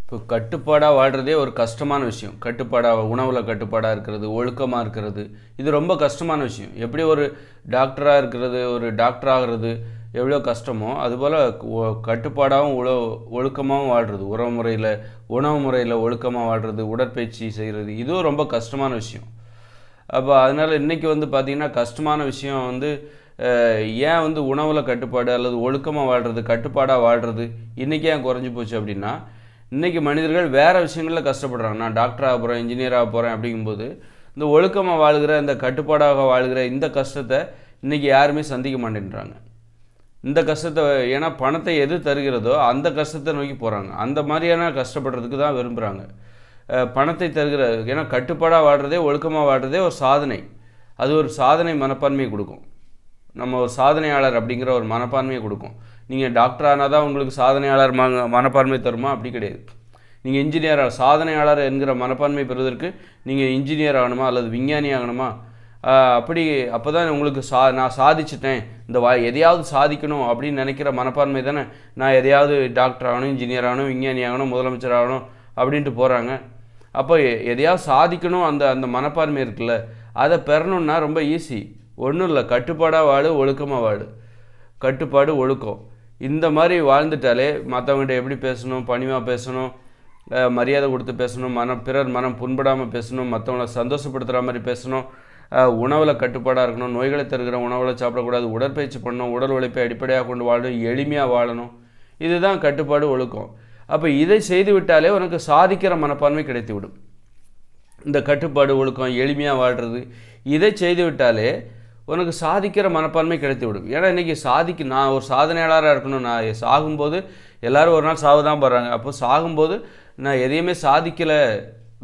இப்போ கட்டுப்பாடாக வாழ்கிறதே ஒரு கஷ்டமான விஷயம். உணவில் கட்டுப்பாடாக இருக்கிறது, ஒழுக்கமாக இருக்கிறது, இது ரொம்ப கஷ்டமான விஷயம். எப்படி ஒரு டாக்டராக இருக்கிறது, ஒரு டாக்டர் ஆகிறது எவ்வளோ கஷ்டமோ, அதுபோல் கட்டுப்பாடாகவும் ஒழுக்கமாகவும் வாழ்கிறது, உணவு முறையில் ஒழுக்கமாக வாழ்கிறது, உடற்பயிற்சி செய்கிறது, இதுவும் ரொம்ப கஷ்டமான விஷயம். அப்போ அதனால் இன்றைக்கி பார்த்திங்கன்னா கஷ்டமான விஷயம் ஏன் உணவில் கட்டுப்பாடு அல்லது ஒழுக்கமாக வாழ்கிறது, கட்டுப்பாடாக வாழ்கிறது இன்றைக்கி ஏன் குறைஞ்சி போச்சு அப்படின்னா, இன்றைக்கி மனிதர்கள் வேறு விஷயங்களில் கஷ்டப்படுறாங்க. நான் டாக்டர் ஆக போகிறேன், இன்ஜினியர் ஆக போகிறேன் அப்படிங்கும்போது இந்த ஒழுக்கமாக வாழ்கிற, இந்த கட்டுப்பாடாக வாழ்கிற இந்த கஷ்டத்தை இன்றைக்கி யாருமே சந்திக்க மாட்டேன்றாங்க. இந்த கஷ்டத்தை, ஏன்னா பணத்தை எது தருகிறதோ அந்த கஷ்டத்தை நோக்கி போகிறாங்க. அந்த மாதிரியான கஷ்டப்படுறதுக்கு தான் விரும்புகிறாங்க. பணத்தை தருகிற, ஏன்னா கட்டுப்பாடாக வாழ்கிறதே, ஒழுக்கமாக வாழ்கிறதே ஒரு சாதனை. அது ஒரு சாதனை மனப்பான்மையை கொடுக்கும். நம்ம ஒரு சாதனையாளர் அப்படிங்கிற ஒரு மனப்பான்மையை கொடுக்கும். நீங்கள் டாக்டர் ஆனால் தான் உங்களுக்கு சாதனையாளர் மனப்பான்மை தருமா? அப்படி கிடையாது. நீங்கள் இன்ஜினியர், சாதனையாளர் என்கிற மனப்பான்மை பெறுவதற்கு நீங்கள் இன்ஜினியர் ஆகணுமா அல்லது விஞ்ஞானி ஆகணுமா? அப்போ தான் உங்களுக்கு நான் சாதிச்சிட்டேன், எதையாவது சாதிக்கணும் அப்படின்னு நினைக்கிற மனப்பான்மை தானே. நான் எதையாவது டாக்டர் ஆகணும், இன்ஜினியர் ஆகணும், விஞ்ஞானி ஆகணும், முதலமைச்சர் ஆகணும் அப்படின்ட்டு போகிறாங்க. அப்போ எதையாவது சாதிக்கணும், அந்த மனப்பான்மை இருக்குல்ல, அதை பெறணுன்னா ரொம்ப ஈஸி. ஒன்றும் இல்லை, கட்டுப்பாடாக வாழு, ஒழுக்கமாக வாழு. கட்டுப்பாடு, ஒழுக்கம், இந்த மாதிரி வாழ்ந்துட்டாலே மற்றவங்கள்ட்ட எப்படி பேசணும், பணிவாக பேசணும், மரியாதை கொடுத்து பேசணும், பிறர் மனம் புண்படாமல் பேசணும், மற்றவங்களை சந்தோஷப்படுத்துகிற மாதிரி பேசணும், உணவில் கட்டுப்பாடாக இருக்கணும், நோய்களை தருகிற உணவில் சாப்பிடக்கூடாது, உடற்பயிற்சி பண்ணணும், உடல் உழைப்பை அடிப்படையாக கொண்டு வாழணும், எளிமையாக வாழணும். இதுதான் கட்டுப்பாடு, ஒழுக்கம். அப்போ இதை செய்து விட்டாலே உனக்கு சாதிக்கிற மனப்பான்மை கிடைத்துவிடும். இந்த கட்டுப்பாடு, ஒழுக்கம், எளிமையாக வாழ்கிறது, இதை செய்து விட்டாலே உனக்கு சாதிக்கிற மனப்பான்மை கிடைத்துவிடும். ஏன்னா இன்றைக்கி நான் ஒரு சாதனையாளராக இருக்கணும், நான் சாகும்போது எல்லோரும் ஒரு நாள் சாவு தான் போகிறாங்க. அப்போ சாகும்போது நான் எதையுமே சாதிக்கலை,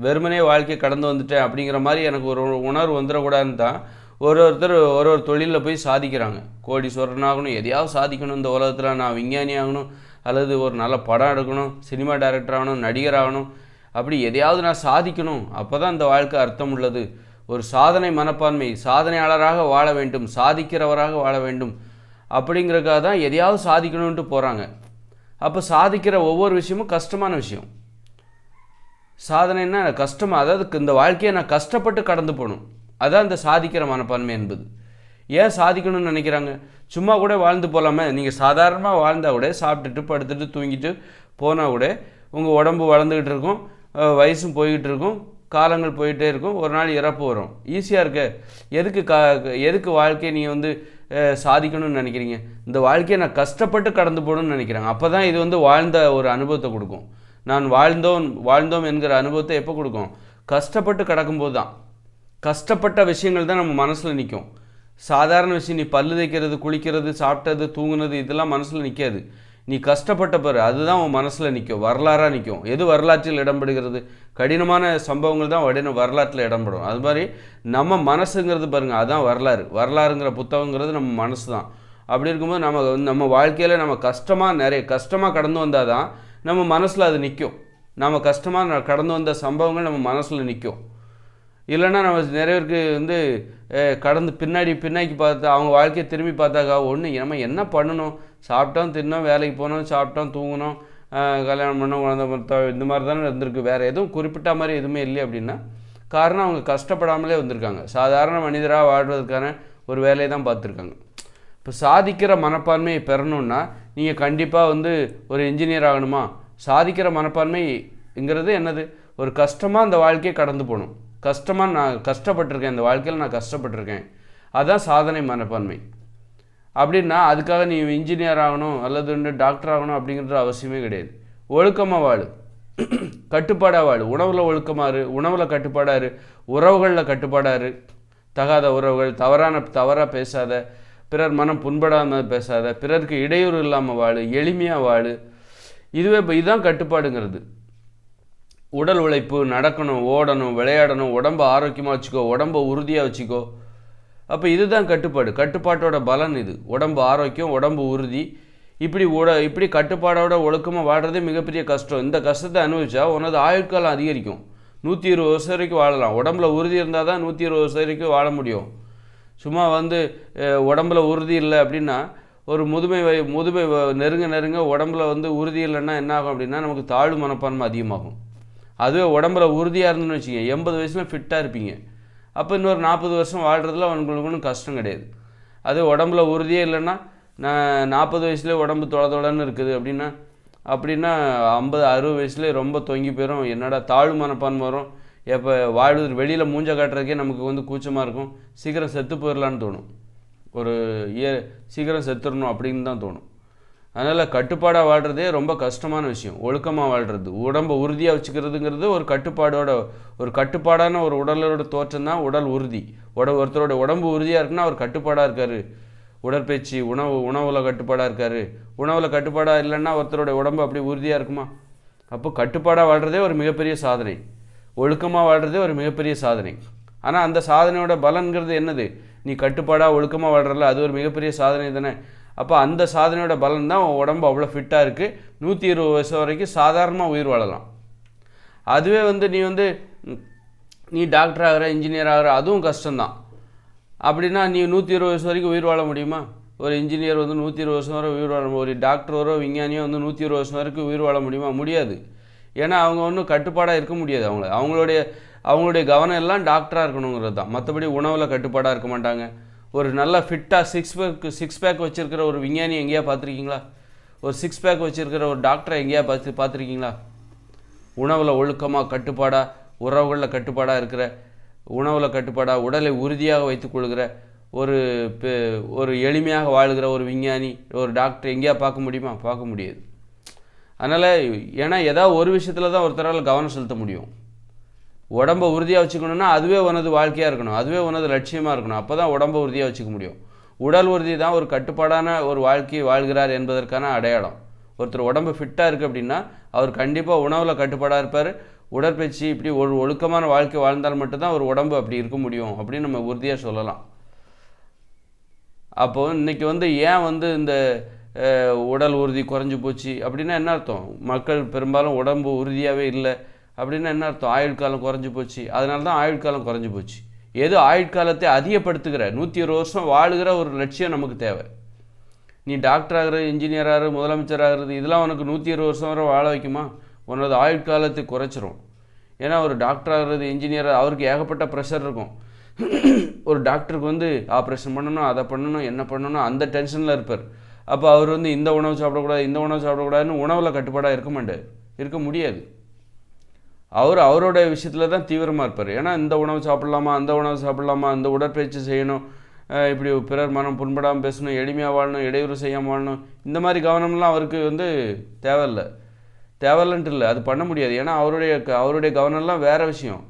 வெறுமனே வாழ்க்கையை கடந்து வந்துட்டேன் அப்படிங்கிற மாதிரி எனக்கு ஒரு உணர்வு வந்துடக்கூடாதுன்னு தான் ஒருத்தர் ஒரு தொழிலில் போய் சாதிக்கிறாங்க. கோடீஸ்வரன் ஆகணும், எதையாவது சாதிக்கணும் இந்த உலகத்தில், நான் விஞ்ஞானி ஆகணும், அல்லது ஒரு நல்ல படம் எடுக்கணும், சினிமா டைரக்டர் ஆகணும், நடிகர் ஆகணும், அப்படி எதையாவது நான் சாதிக்கணும், அப்போ தான் இந்த வாழ்க்கை அர்த்தம் உள்ளது. ஒரு சாதனை மனப்பான்மை, சாதனையாளராக வாழ வேண்டும், சாதிக்கிறவராக வாழ வேண்டும் அப்படிங்கிறதுக்காக தான் எதையாவது சாதிக்கணுன்ட்டு போகிறாங்க. அப்போ சாதிக்கிற ஒவ்வொரு விஷயமும் கஷ்டமான விஷயம். சாதனைன்னா கஷ்டமாக, அதாவது இந்த வாழ்க்கையை நான் கஷ்டப்பட்டு கடந்து போகணும், அதான் இந்த சாதிக்கிற மனப்பான்மை என்பது. ஏன் சாதிக்கணும்னு நினைக்கிறாங்க? சும்மா கூட வாழ்ந்து போகலாமே. நீங்கள் சாதாரணமாக வாழ்ந்தால் கூட, சாப்பிட்டுட்டு படுத்துட்டு தூங்கிட்டு போனால் கூட உங்கள் உடம்பு வளர்ந்துக்கிட்டு இருக்கும், வயசும் போய்கிட்டு இருக்கும், காலங்கள் போயிட்டே இருக்கும், ஒரு நாள் இறப்பு வரும். ஈஸியாக இருக்க. எதுக்கு வாழ்க்கையை நீங்கள் சாதிக்கணும்னு நினைக்கிறீங்க? இந்த வாழ்க்கையை நான் கஷ்டப்பட்டு கடந்து போகணும்னு நினைக்கிறாங்க. அப்போ தான் இது வாழ்ந்த ஒரு அனுபவத்தை கொடுக்கும். நான் வாழ்ந்தோம் என்கிற அனுபவத்தை எப்போ கொடுக்கும்? கஷ்டப்பட்டு கிடக்கும்போது தான். கஷ்டப்பட்ட விஷயங்கள் தான் நம்ம மனசில் நிற்கும். சாதாரண விஷயம், நீ பல்லு தேய்க்கிறது, குளிக்கிறது, சாப்பிட்டது, தூங்குனது, இதெல்லாம் மனசில் நிற்காது. நீ கஷ்டப்பட்ட பிறகு அதுதான் உன் மனசில் நிற்கும், வரலாறாக நிற்கும். எது வரலாற்றில் இடம்பெறுகிறது? கடினமான சம்பவங்கள் தான் வரலாற்றில் இடம்பெறும். அது மாதிரி நம்ம மனசுங்கிறது பாருங்கள், அதுதான் வரலாறுங்கிற புத்தகங்கிறது நம்ம மனசு தான். அப்படி இருக்கும்போது நம்ம வாழ்க்கையில் நம்ம நிறைய கஷ்டமாக கடந்து வந்தால் தான் நம்ம மனசில் அது நிற்கும். நம்ம கஷ்டமாக கடந்து வந்த சம்பவங்கள் நம்ம மனசில் நிற்கும். இல்லைன்னா நம்ம நிறைய பேருக்கு பின்னாடி பார்த்து அவங்க வாழ்க்கையை திரும்பி பார்த்தாக்கா நம்ம என்ன பண்ணணும், சாப்பிட்டோம், தின்னோம், வேலைக்கு போனோம், சாப்பிட்டோம், தூங்கினோம், கல்யாணம் பண்ணோம், குழந்தை இந்த மாதிரி தானே இருந்திருக்கு, வேறு எதுவும் குறிப்பிட்ட மாதிரி எதுவுமே இல்லை அப்படின்னா காரணம் அவங்க கஷ்டப்படாமலே வந்திருக்காங்க. சாதாரண மனிதராக வாழ்வதற்கான ஒரு வேலையை தான் பார்த்துருக்காங்க. இப்போ சாதிக்கிற மனப்பான்மையை பெறணுன்னா நீங்கள் கண்டிப்பாக ஒரு இன்ஜினியர் ஆகணுமா? சாதிக்கிற மனப்பான்மைங்கிறது என்னது? ஒரு கஷ்டமாக அந்த வாழ்க்கையை கடந்து போகணும். நான் கஷ்டப்பட்டிருக்கேன், இந்த வாழ்க்கையில் நான் கஷ்டப்பட்டிருக்கேன், அதுதான் சாதனை மனப்பான்மை. அப்படின்னா அதுக்காக நீ இன்ஜினியர் ஆகணும் அல்லது டாக்டர் ஆகணும் அப்படிங்கிறது அவசியமே கிடையாது. ஒழுக்கமாக வாழு, கட்டுப்பாடாக வாழு. உணவில் கட்டுப்பாடாரு, உறவுகளில் கட்டுப்பாடாரு. தகாத உறவுகள், தவறாக பேசாத, பிறர் மனம் புண்படாமல் பேசாத, பிறருக்கு இடையூறு இல்லாமல் வாழு, எளிமையாக வாழு. இதுதான் கட்டுப்பாடுங்கிறது. உடல் உழைப்பு, நடக்கணும், ஓடணும், விளையாடணும், உடம்பை ஆரோக்கியமாக வச்சுக்கோ, உடம்பை உறுதியாக வச்சுக்கோ. அப்போ இதுதான் கட்டுப்பாடு. கட்டுப்பாட்டோட பலன் இது. உடம்பு ஆரோக்கியம், உடம்பு உறுதி. இப்படி கட்டுப்பாடோட ஒழுக்கமாக வாழ்கிறதே மிகப்பெரிய கஷ்டம். இந்த கஷ்டத்தை அனுபவிச்சா உனது ஆயுட்காலம் அதிகரிக்கும். 120 வருஷம் வரைக்கும் வாழலாம். உடம்புல உறுதி இருந்தால் தான் 120 வருஷம் வரைக்கும் வாழ முடியும். சும்மா உடம்புல உறுதி இல்லை அப்படின்னா ஒரு முதுமை நெருங்க நெருங்க உடம்புல வந்து உறுதி இல்லைன்னா என்ன ஆகும் அப்படின்னா நமக்கு தாழ்வு மனப்பான்மை அதிகமாகும். அதுவே உடம்புல உறுதியாக இருந்துன்னு வச்சுக்கோங்க, 80 வயசில் ஃபிட்டாக இருப்பீங்க. அப்போ இன்னொரு 40 வருஷம் வாழ்கிறதுல உங்களுக்கு ஒன்றும் கஷ்டம் கிடையாது. அது உடம்புல உறுதியே இல்லைன்னா, நான் 40 வயசுலேயே உடம்பு தொலைன்னு இருக்குது அப்படின்னா 50 60 வயசுலேயே ரொம்ப தொங்கி போயிடும். என்னடா தாழ்வு மனப்பான்மை வரும். எப்போ வாழ்வது வெளியில் மூஞ்ச காட்டுறதுக்கே நமக்கு வந்து கூச்சமாக இருக்கும். சீக்கிரம் செத்து போயிடலான்னு தோணும். சீக்கிரம் செத்துடணும் அப்படின்னு தான் தோணும். அதனால் கட்டுப்பாடாக வாழ்கிறதே ரொம்ப கஷ்டமான விஷயம். ஒழுக்கமாக வாழ்கிறது, உடம்பை உறுதியாக வச்சுக்கிறதுங்கிறது ஒரு கட்டுப்பாடான ஒரு உடலோட தோற்றம் தான் உடல் உறுதி. ஒருத்தரோட உடம்பு உறுதியாக இருக்குன்னா அவர் கட்டுப்பாடாக இருக்கார். உடற்பயிற்சி, உணவில் கட்டுப்பாடாக இருக்கார். உணவில் கட்டுப்பாடாக இல்லைன்னா ஒருத்தரோட உடம்பு அப்படி உறுதியாக இருக்குமா? அப்போ கட்டுப்பாடாக வாழ்கிறதே ஒரு மிகப்பெரிய சாதனை. ஒழுக்கமாக வாழ்கிறதே ஒரு மிகப்பெரிய சாதனை. ஆனால் அந்த சாதனையோட பலன்கிறது என்னது? நீ கட்டுப்பாடாக ஒழுக்கமாக வாழ்கிறல, அது ஒரு மிகப்பெரிய சாதனை தானே. அப்போ அந்த சாதனையோட பலன் தான் உடம்பு அவ்வளோ ஃபிட்டாக இருக்குது. 120 வயசு வரைக்கும் சாதாரணமாக உயிர் வாழலாம். அதுவே வந்து நீ டாக்டர் ஆகிற, இன்ஜினியர் ஆகிற, அதுவும் கஷ்டம்தான். அப்படின்னா நீ 120 வயசு வரைக்கும் உயிர் வாழ முடியுமா? ஒரு இன்ஜினியர் வந்து 120 வருஷம் வரை உயிர் வாழ, ஒரு டாக்டரோ விஞ்ஞானியோ வந்து 120 வருஷம் வரைக்கும் உயிர் வாழ முடியுமா? முடியாது. ஏன்னா அவங்க ஒன்றும் கட்டுப்பாடாக இருக்க முடியாது. அவங்களுடைய கவனம் எல்லாம் டாக்டராக இருக்கணுங்கிறது தான். மற்றபடி உணவில் கட்டுப்பாடாக இருக்க மாட்டாங்க. ஒரு நல்ல ஃபிட்டாக சிக்ஸ் பேக் வச்சுருக்கிற ஒரு விஞ்ஞானி எங்கேயா பார்த்துருக்கீங்களா? ஒரு 6 பேக் வச்சுருக்கிற ஒரு டாக்டரை எங்கேயா பார்த்துருக்கீங்களா? உணவில் ஒழுக்கமாக கட்டுப்பாடாக, உறவுகளில் கட்டுப்பாடாக இருக்கிற, உணவில் கட்டுப்பாடாக, உடலை உறுதியாக வைத்துக்கொள்கிற, ஒரு எளிமையாக வாழ்கிற ஒரு விஞ்ஞானி, ஒரு டாக்டர் எங்கேயா பார்க்க முடியுமா? பார்க்க முடியாது. அதனால் ஏன்னா ஏதாவது ஒரு விஷயத்தில் தான் ஒருத்தரால் கவனம் செலுத்த முடியும். உடம்பை உறுதியாக வச்சுக்கணுன்னா அதுவே உனது வாழ்க்கையாக இருக்கணும், அதுவே உனது லட்சியமாக இருக்கணும். அப்போ தான் உடம்பை உறுதியாக வச்சுக்க முடியும். உடல் உறுதி தான் ஒரு கட்டுப்பாடான ஒரு வாழ்க்கையை வாழ்கிறார் என்பதற்கான அடையாளம். ஒருத்தர் உடம்பு ஃபிட்டாக இருக்குது அப்படின்னா அவர் கண்டிப்பாக உணவில் கட்டுப்பாடாக இருப்பார். உடற்பயிற்சி இப்படி ஒரு ஒழுக்கமான வாழ்க்கை வாழ்ந்தால் மட்டும்தான் ஒரு உடம்பு அப்படி இருக்க முடியும் அப்படின்னு நம்ம உறுதியாக சொல்லலாம். அப்போது இன்றைக்கி வந்து ஏன் வந்து இந்த உடல் உறுதி குறைஞ்சி போச்சு அப்படின்னா என்ன அர்த்தம்? மக்கள் பெரும்பாலும் உடம்பு உறுதியாகவே இல்லை அப்படின்னா என்ன அர்த்தம்? ஆயுட்காலம் குறைஞ்சி போச்சு. அதனால தான் ஆயுட்காலம் குறைஞ்சி போச்சு. ஏதோ ஆயுட்காலத்தை அதிகப்படுத்துகிற 120 வருஷம் வாழுகிற ஒரு லட்சியம் நமக்கு தேவை. நீ டாக்டர் ஆகிறது, இன்ஜினியர் ஆகிறது, முதலமைச்சர் ஆகிறது, இதெல்லாம் உனக்கு 120 வருஷம் வரை வாழ வைக்குமா? உன்னோட ஆயுட்காலத்தை குறைச்சிரும். ஏன்னா ஒரு டாக்டர் ஆகிறது, இன்ஜினியர், அவருக்கு ஏகப்பட்ட ப்ரெஷர் இருக்கும். ஒரு டாக்டருக்கு வந்து ஆப்ரேஷன் பண்ணணும், அதை பண்ணணும், என்ன பண்ணணும், அந்த டென்ஷனில் இருப்பார். அப்போ அவர் வந்து இந்த உணவு சாப்பிடக்கூடாது, இந்த உணவு சாப்பிடக்கூடாதுன்னு உணவில் கட்டுப்பாடாக இருக்க முடியாது. அவரோட விஷயத்தில் தான் தீவிரமாக இருப்பார். ஏன்னா இந்த உணவு சாப்பிட்லாமா, அந்த உணவு சாப்பிட்லாமா, இந்த உடற்பயிற்சி செய்யணும், இப்படி பிறர் மனம் புண்படாமல் பேசணும், எளிமையாக வாழணும், இடையூறு செய்யாமல் வாழணும், இந்த மாதிரி கவனம்லாம் அவருக்கு வந்து தேவையில்லைன்ட்டு இல்லை, அது பண்ண முடியாது. ஏன்னா அவருடைய கவனம்லாம் வேறு விஷயம்.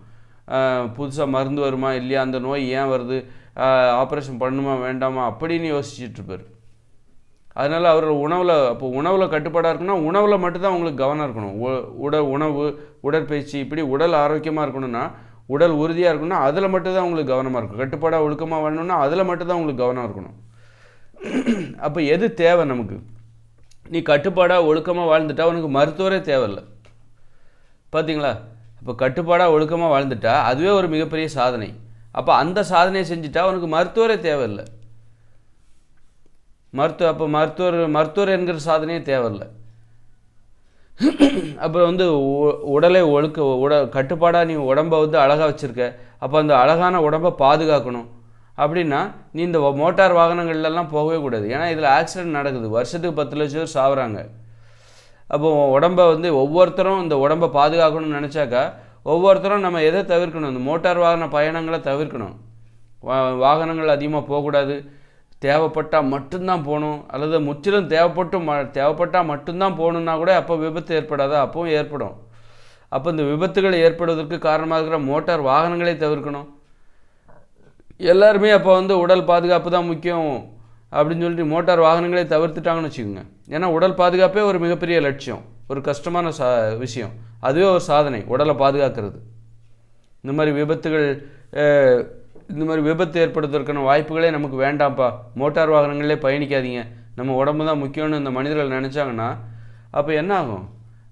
புதுசாக மருந்து வருமா இல்லையா, அந்த நோய் ஏன் வருது, ஆப்ரேஷன் பண்ணுமா வேண்டாமா அப்படின்னு யோசிச்சுட்ருப்பார். அதனால் அவர் உணவில் கட்டுப்பாடாக இருக்குன்னா உணவில் மட்டும்தான் உங்களுக்கு கவனம் இருக்கணும். உணவு, உடற்பயிற்சி, இப்படி உடல் ஆரோக்கியமாக இருக்கணும்னா, உடல் உறுதியாக இருக்கணும்னா அதில் மட்டும்தான் உங்களுக்கு கவனமாக இருக்கும். கட்டுப்பாடாக ஒழுக்கமாக வாழணும்னா அதில் மட்டும்தான் உங்களுக்கு கவனம் இருக்கணும். அப்போ எது தேவை நமக்கு? நீ கட்டுப்பாடாக ஒழுக்கமாக வாழ்ந்துட்டா உனக்கு மருத்துவரே தேவையில்லை. பார்த்தீங்களா? இப்போ கட்டுப்பாடாக ஒழுக்கமாக வாழ்ந்துட்டா அதுவே ஒரு மிகப்பெரிய சாதனை. அப்போ அந்த சாதனையை செஞ்சுட்டா உனக்கு மருத்துவரே தேவையில்லை. மருத்துவர் என்கிற சாதனையே தேவையில்லை. அப்புறம் வந்து உடலை கட்டுப்பாடாக நீ உடம்பை வந்து அழகாக வச்சுருக்க. அப்போ அந்த அழகான உடம்பை பாதுகாக்கணும் அப்படின்னா நீ இந்த மோட்டார் வாகனங்கள்லாம் போகவே கூடாது. ஏன்னா இதில் ஆக்சிடென்ட் நடக்குது, வருஷத்துக்கு 10 லட்சம் பேர் சாகுறாங்க. அப்போ உடம்பை வந்து ஒவ்வொருத்தரும் இந்த உடம்பை பாதுகாக்கணும்னு நினச்சாக்கா ஒவ்வொருத்தரும் நம்ம எதை தவிர்க்கணும்? இந்த மோட்டார் வாகன பயணங்களை தவிர்க்கணும். வாகனங்கள் அதிகமாக போகக்கூடாது. தேவைப்பட்டால் மட்டும்தான் போகணும். அல்லது முற்றிலும் தேவைப்பட்டால் மட்டும்தான் போகணுன்னா கூட அப்போ விபத்து ஏற்படாதா? அப்பவும் ஏற்படும். அப்போ இந்த விபத்துகள் ஏற்படுவதற்கு காரணமாக இருக்கிற மோட்டார் வாகனங்களை தவிர்க்கணும். எல்லாருமே அப்போ வந்து உடல் பாதுகாப்பு தான் முக்கியம் அப்படின்னு சொல்லிட்டு மோட்டார் வாகனங்களை தவிர்த்துட்டாங்கன்னு வச்சுக்கோங்க. ஏன்னா உடல் பாதுகாப்பே ஒரு மிகப்பெரிய லட்சியம், ஒரு கஷ்டமான விஷயம். அதுவே ஒரு சாதனை, உடலை பாதுகாக்கிறது. இந்த மாதிரி விபத்து ஏற்படுவதற்கான வாய்ப்புகளே நமக்கு வேண்டாம்ப்பா, மோட்டார் வாகனங்களே பயணிக்காதீங்க, நம்ம உடம்பு தான் முக்கியம்னு இந்த மனிதர்கள் நினச்சாங்கன்னா அப்போ என்ன ஆகும்?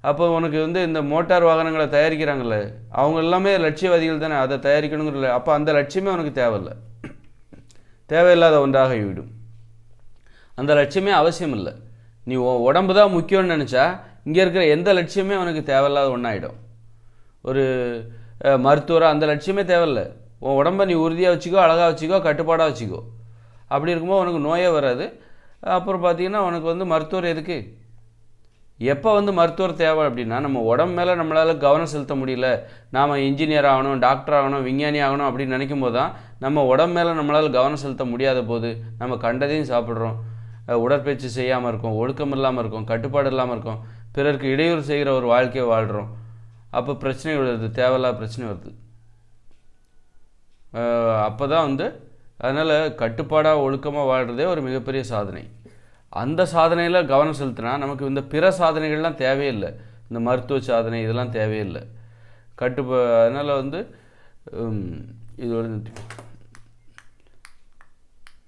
அப்போ உனக்கு வந்து இந்த மோட்டார் வாகனங்களை தயாரிக்கிறாங்கல்ல, அவங்க எல்லாமே லட்சியவாதிகள் தானே, அதை தயாரிக்கணுங்கிற. அப்போ அந்த லட்சியமே உனக்கு தேவையில்லாத ஒன்றாக விடும். அந்த லட்சியமே அவசியம் இல்லை. நீ உடம்பு தான் முக்கியம்னு நினச்சா இங்கே இருக்கிற எந்த லட்சியமே உனக்கு தேவையில்லாத ஒன்றாயிடும். ஒரு மருத்துவராக அந்த லட்சியமே தேவையில்லை. உன் உடம்பை நீ உறுதியாக வச்சுக்கோ, அழகாக வச்சுக்கோ, கட்டுப்பாடாக வச்சுக்கோ. அப்படி இருக்கும்போது உனக்கு நோயே வராது. அப்புறம் பார்த்திங்கன்னா உனக்கு மருத்துவர் எதுக்கு? எப்போ மருத்துவர் தேவை அப்படின்னா, நம்ம உடம்பு மேலே நம்மளால் கவனம் செலுத்த முடியல, நாம் இன்ஜினியர் ஆகணும், டாக்டர் ஆகணும், விஞ்ஞானி ஆகணும் அப்படின்னு நினைக்கும் போது தான் நம்ம உடம்பு மேலே நம்மளால் கவனம் செலுத்த முடியாத போது நம்ம கண்டதையும் சாப்பிட்றோம், உடற்பயிற்சி செய்யாமல் இருக்கோம், ஒழுக்கம் இல்லாமல் இருக்கோம், கட்டுப்பாடு இல்லாமல் இருக்கோம், பிறருக்கு இடையூறு செய்கிற ஒரு வாழ்க்கையை வாழ்கிறோம். அப்போ பிரச்சனை வருது, தேவையில்லாத பிரச்சனை வருது. அப்போ தான் அதனால் கட்டுப்பாடாக ஒழுக்கமாக வாழ்கிறதே ஒரு மிகப்பெரிய சாதனை. அந்த சாதனையில் கவனம் செலுத்தினா நமக்கு இந்த பிற சாதனைகள்லாம் தேவையில்லை. இந்த மருத்துவ சாதனை இதெல்லாம் தேவையில்லை. அதனால் இது